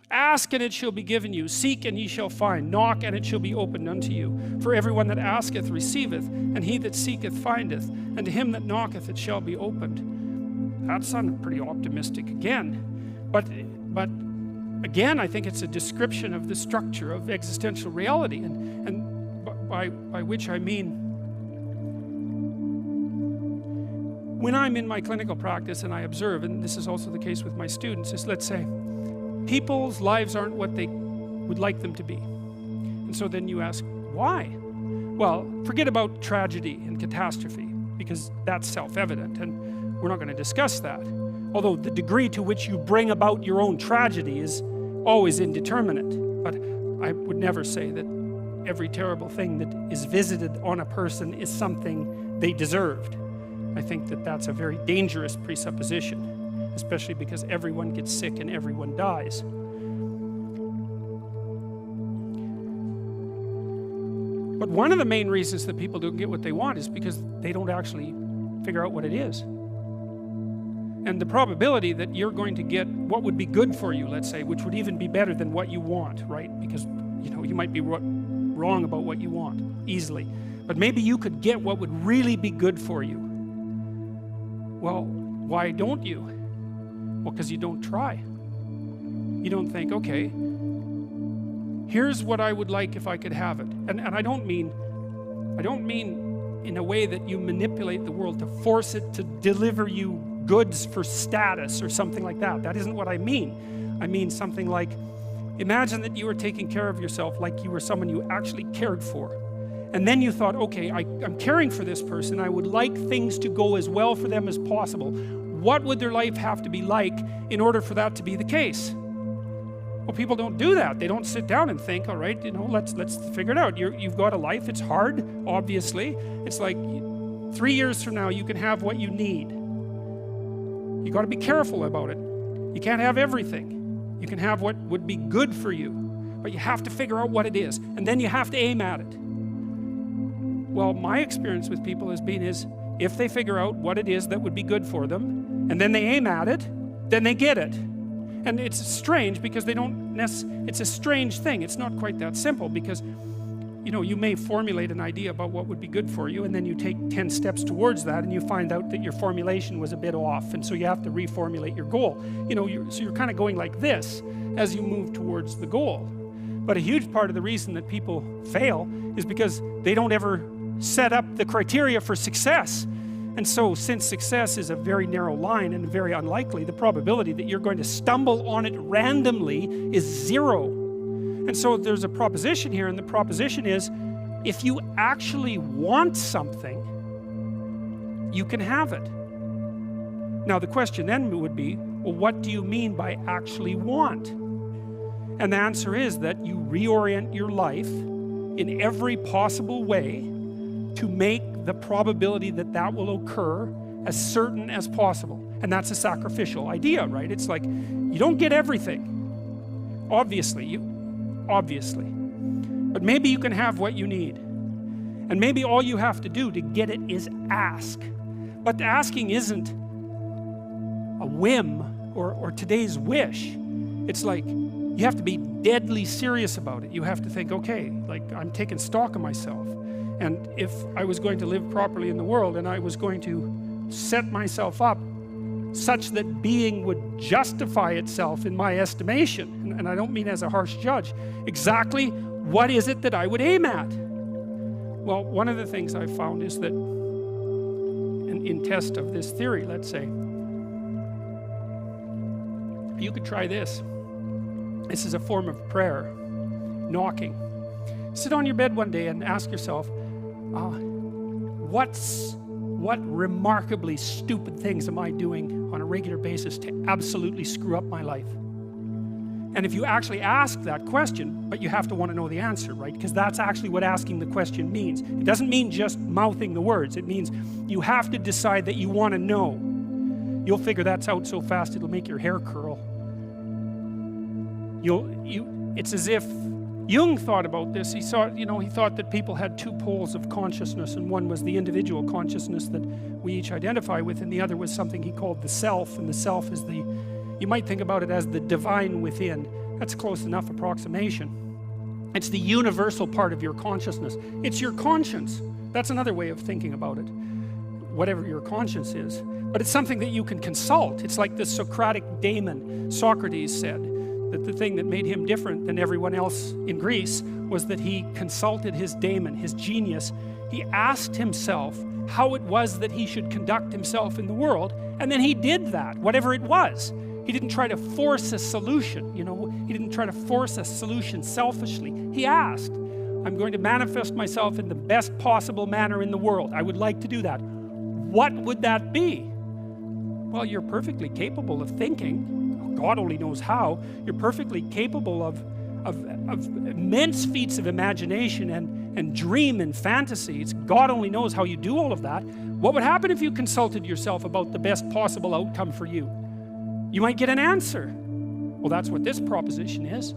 Ask and it shall be given you. Seek and ye shall find. Knock and it shall be opened unto you. For everyone that asketh receiveth, and he that seeketh findeth, and to him that knocketh it shall be opened. That sounded pretty optimistic again. But again, I think it's a description of the structure of existential reality, and by which I mean, when I'm in my clinical practice and I observe, and this is also the case with my students, is, let's say, people's lives aren't what they would like them to be. And so then you ask, why? Well, forget about tragedy and catastrophe, because that's self-evident, and we're not going to discuss that. Although the degree to which you bring about your own tragedy is always indeterminate. But I would never say that every terrible thing that is visited on a person is something they deserved. I think that that's a very dangerous presupposition, especially because everyone gets sick and everyone dies. But one of the main reasons that people don't get what they want is because they don't actually figure out what it is. And the probability that you're going to get what would be good for you, let's say, which would even be better than what you want, right? Because, you know, you might be wrong about what you want easily. But maybe you could get what would really be good for you. Well, why don't you? Well, because you don't try. You don't think, okay, here's what I would like if I could have it. And I don't mean in a way that you manipulate the world to force it to deliver you goods for status or something like that. That isn't what I mean. I mean something like, imagine that you were taking care of yourself like you were someone you actually cared for. And then you thought, okay, I'm caring for this person. I would like things to go as well for them as possible. What would their life have to be like in order for that to be the case? Well, people don't do that. They don't sit down and think, all right, you know, let's figure it out. You've got a life. It's hard, obviously. It's like 3 years from now, you can have what you need. You got to be careful about it. You can't have everything. You can have what would be good for you, but you have to figure out what it is, and then you have to aim at it. Well, my experience with people has been if they figure out what it is that would be good for them, and then they aim at it, then they get it. And it's strange because they don't it's a strange thing. It's not quite that simple because, you know, you may formulate an idea about what would be good for you, and then you take 10 steps towards that, and you find out that your formulation was a bit off, and so you have to reformulate your goal. You know, so you're kind of going like this as you move towards the goal. But a huge part of the reason that people fail is because they don't ever set up the criteria for success. And so, since success is a very narrow line and very unlikely, the probability that you're going to stumble on it randomly is 0. And so there's a proposition here, and the proposition is, if you actually want something, you can have it. Now the question then would be, well, what do you mean by actually want? And the answer is that you reorient your life in every possible way to make the probability that that will occur as certain as possible. And that's a sacrificial idea, right? It's like, you don't get everything. Obviously. But maybe you can have what you need. And maybe all you have to do to get it is ask. But asking isn't a whim or today's wish. It's like, you have to be deadly serious about it. You have to think, okay, like, I'm taking stock of myself. And if I was going to live properly in the world, and I was going to set myself up such that being would justify itself in my estimation, and I don't mean as a harsh judge, exactly what is it that I would aim at? Well, one of the things I've found is that, in test of this theory, let's say, you could try this. This is a form of prayer, knocking. Sit on your bed one day and ask yourself, what remarkably stupid things am I doing on a regular basis to absolutely screw up my life? And if you actually ask that question, but you have to want to know the answer, right? Because that's actually what asking the question means. It doesn't mean just mouthing the words. It means you have to decide that you want to know. You'll figure that's out so fast it'll make your hair curl. It's as if Jung thought about this. He thought that people had 2 poles of consciousness, and one was the individual consciousness that we each identify with, and the other was something he called the self. And the self is you might think about it as the divine within. That's close enough approximation. It's the universal part of your consciousness. It's your conscience. That's another way of thinking about it. Whatever your conscience is. But it's something that you can consult. It's like the Socratic daemon. Socrates said that the thing that made him different than everyone else in Greece was that he consulted his daemon, his genius. He asked himself how it was that he should conduct himself in the world, and then he did that, whatever it was. He didn't try to force a solution, you know. He didn't try to force a solution selfishly. He asked, I'm going to manifest myself in the best possible manner in the world. I would like to do that. What would that be? Well, you're perfectly capable of thinking. God only knows how. You're perfectly capable of immense feats of imagination and dream and fantasies. God only knows how you do all of that. What would happen if you consulted yourself about the best possible outcome for you? You might get an answer. Well, that's what this proposition is.